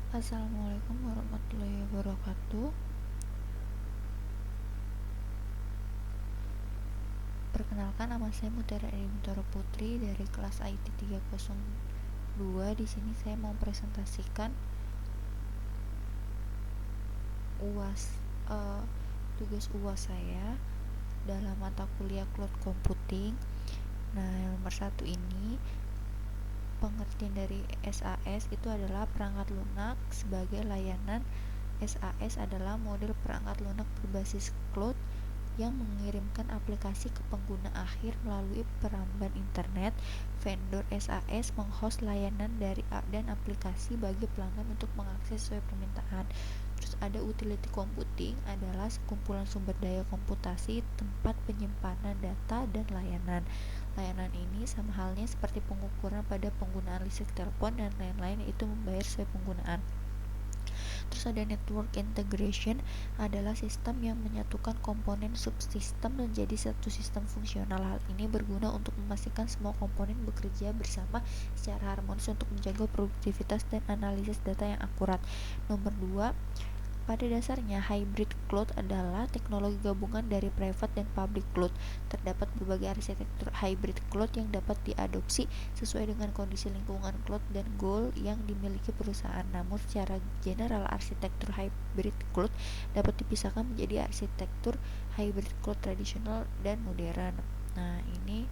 Assalamualaikum warahmatullahi wabarakatuh. Perkenalkan, nama saya Mutiara Edi Bintoro Putri dari kelas IT 302. Di sini saya mau presentasikan UAS tugas UAS saya dalam mata kuliah Cloud Computing. Nah, yang nomor 1 ini pengertian dari SAS itu adalah perangkat lunak sebagai layanan. SAS adalah model perangkat lunak berbasis cloud yang mengirimkan aplikasi ke pengguna akhir melalui peramban internet. Vendor SAS menghost layanan dan aplikasi bagi pelanggan untuk mengakses sesuai permintaan. Terus ada utility computing, adalah sekumpulan sumber daya komputasi, tempat penyimpanan data, dan layanan. Layanan ini sama halnya seperti pengukuran pada penggunaan listrik telepon dan lain-lain, yaitu membayar sesuai penggunaan. Terus ada network integration, adalah sistem yang menyatukan komponen subsistem menjadi satu sistem fungsional. Hal ini berguna untuk memastikan semua komponen bekerja bersama secara harmonis untuk menjaga produktivitas dan analisis data yang akurat. Nomor 2, pada dasarnya, hybrid cloud adalah teknologi gabungan dari private dan public cloud. Terdapat berbagai arsitektur hybrid cloud yang dapat diadopsi sesuai dengan kondisi lingkungan cloud dan goal yang dimiliki perusahaan. Namun, secara general, arsitektur hybrid cloud dapat dipisahkan menjadi arsitektur hybrid cloud tradisional dan modern. Nah, ini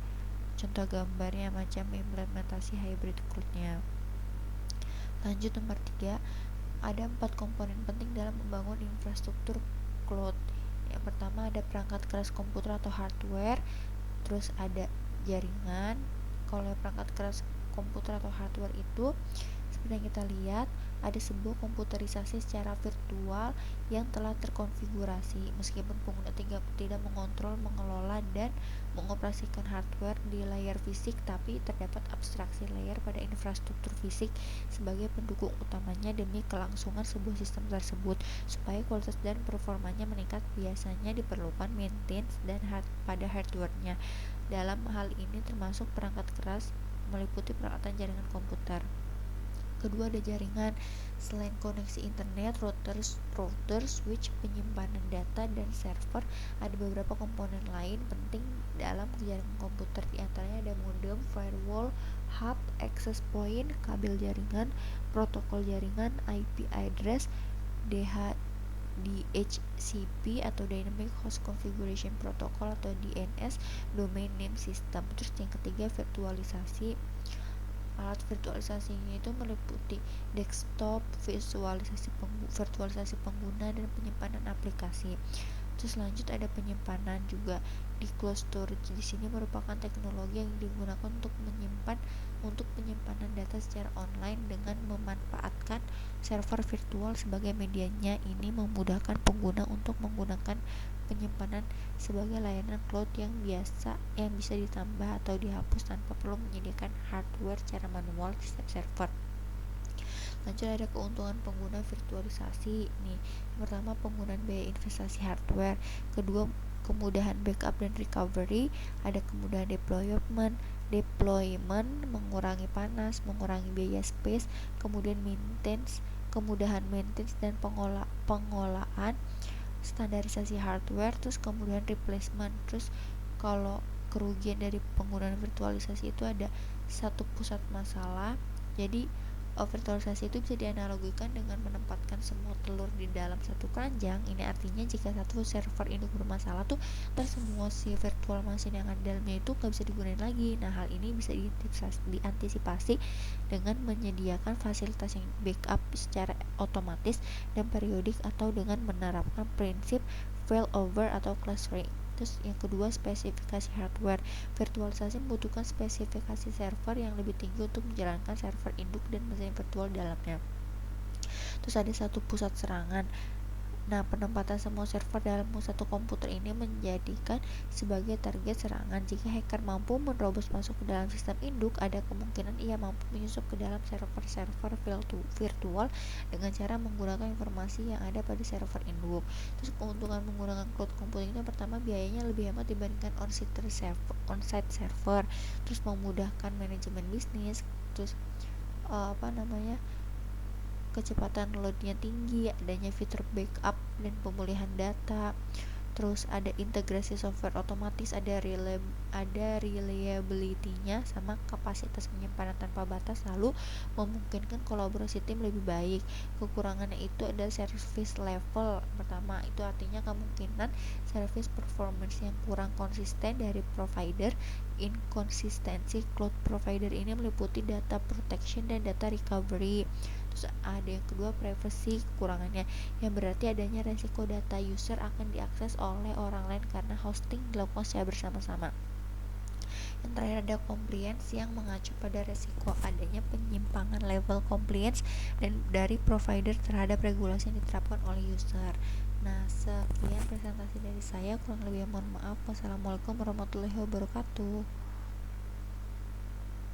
contoh gambarnya macam implementasi hybrid cloud-nya. Lanjut, nomor 3, ada 4 komponen penting dalam membangun infrastruktur cloud. Yang pertama ada perangkat keras komputer atau hardware, terus ada jaringan. Kalau perangkat keras komputer atau hardware itu seperti yang kita lihat, ada sebuah komputerisasi secara virtual yang telah terkonfigurasi. Meskipun pengguna tidak mengontrol, mengelola, dan mengoperasikan hardware di layar fisik, tapi terdapat abstraksi layer pada infrastruktur fisik sebagai pendukung utamanya demi kelangsungan sebuah sistem tersebut. Supaya kualitas dan performanya meningkat, biasanya diperlukan maintenance pada hardware-nya. Dalam hal ini termasuk perangkat keras meliputi peralatan jaringan komputer. Kedua, ada jaringan. Selain koneksi internet, router, switch, penyimpanan data, dan server, ada beberapa komponen lain penting dalam jaringan komputer. Di antaranya ada modem, firewall, hub, access point, kabel jaringan, protokol jaringan, IP address, DHCP atau Dynamic Host Configuration Protocol atau DNS, Domain Name System. Terus yang ketiga, virtualisasi. Alat virtualisasinya itu meliputi desktop, virtualisasi pengguna, dan penyimpanan aplikasi. Terus lanjut ada penyimpanan juga. Di cloud storage di sini merupakan teknologi yang digunakan untuk penyimpanan data secara online dengan memanfaatkan server virtual sebagai medianya. Ini memudahkan pengguna untuk menggunakan penyimpanan sebagai layanan cloud yang bisa ditambah atau dihapus tanpa perlu menyediakan hardware secara manual di setiap server. Lanjut, ada keuntungan pengguna virtualisasi nih. Yang pertama, penggunaan biaya investasi hardware. Kedua, kemudahan backup dan recovery. Ada kemudahan deployment, mengurangi panas, mengurangi biaya space. Kemudian kemudahan maintenance dan pengolahan, standarisasi hardware. Terus kemudian replacement. Terus kalau kerugian dari penggunaan virtualisasi itu ada satu pusat masalah. Jadi virtualisasi itu bisa dianalogikan dengan menempatkan semua telur di dalam satu keranjang. Ini artinya jika satu server induk bermasalah tuh, semua si virtual machine yang ada di dalamnya itu nggak bisa digunakan lagi. Nah, hal ini bisa diantisipasi dengan menyediakan fasilitas yang backup secara otomatis dan periodik, atau dengan menerapkan prinsip failover atau clustering. Terus yang kedua, spesifikasi hardware. Virtualisasi membutuhkan spesifikasi server yang lebih tinggi untuk menjalankan server induk dan mesin virtual dalamnya. Terus ada satu pusat serangan. Nah, penempatan semua server dalam satu komputer ini menjadikan sebagai target serangan. Jika hacker mampu menerobos masuk ke dalam sistem induk, ada kemungkinan ia mampu menyusup ke dalam server-server virtual dengan cara menggunakan informasi yang ada pada server induk. Terus keuntungan menggunakan cloud computing itu, pertama, biayanya lebih hemat dibandingkan on-site server. Terus memudahkan manajemen bisnis. Terus kecepatan loadnya tinggi, adanya fitur backup dan pemulihan data, terus ada integrasi software otomatis, ada reliability-nya sama kapasitas penyimpanan tanpa batas, lalu memungkinkan kolaborasi tim lebih baik. Kekurangannya itu ada service level. Pertama, itu artinya kemungkinan service performance yang kurang konsisten dari provider. Inkonsistensi cloud provider ini meliputi data protection dan data recovery. Terus ada yang kedua, privacy. Kekurangannya yang berarti adanya resiko data user akan diakses oleh orang lain karena hosting dilakukan secara bersama-sama. Yang terakhir ada compliance yang mengacu pada resiko adanya penyimpangan level compliance dan dari provider terhadap regulasi yang diterapkan oleh user. Nah, sekian presentasi dari saya, kurang lebih mohon maaf. Wassalamualaikum warahmatullahi wabarakatuh.